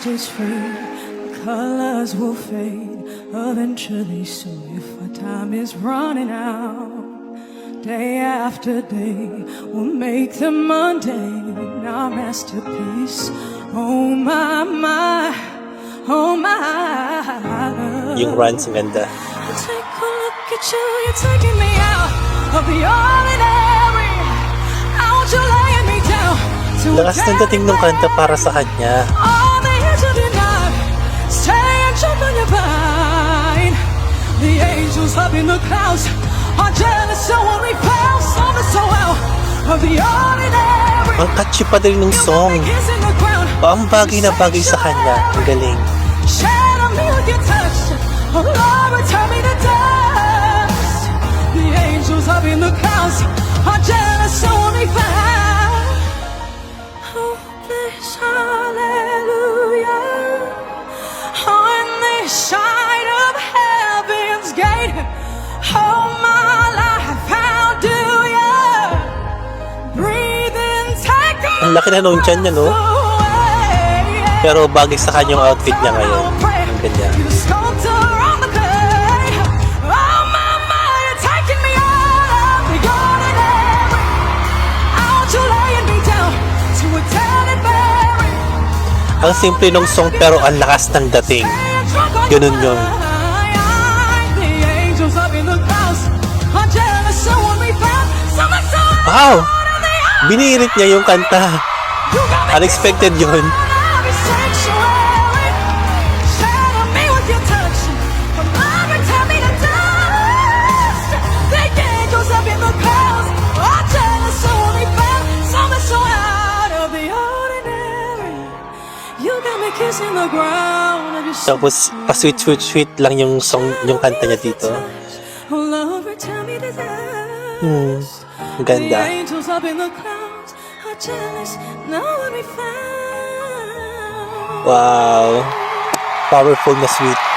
is free, colors will fade eventually. So if our time is running out, day after day, we'll make the mundane our masterpiece. Oh my, my, oh my. Yung runs ang ganda. Take a look at you, you're taking me out of the ordinary. I want you laying me down to Lakas ng dating ng kanta para sa kanya. on the edge of your night, stay and jump on your vine. The angels up in the clouds are jealous of what we found. Something so out of the ordinary. Ang catchy pa din ng song. Kissing the ground. Ang bagay na bagay sa kanya. Ang galing. Shadow me with your touch. Oh Lord, return me to dust. The angels up in the clouds are jealous of what we found. Oh, bless hallelujah. On this side of heaven's gate. Oh, my life, how do you breathe and take Ang laki na nung tiyan niya, no? Pero bagay sa kanyang outfit niya ngayon. Ang ganda. Ang simple nung song pero ang lakas ng dating. Ganun yun. Wow! Binirit niya yung kanta. Unexpected yun. Tapos pa-sweet lang yung song, yung kanta niya dito. Ang ganda. Wow. Powerful na sweet.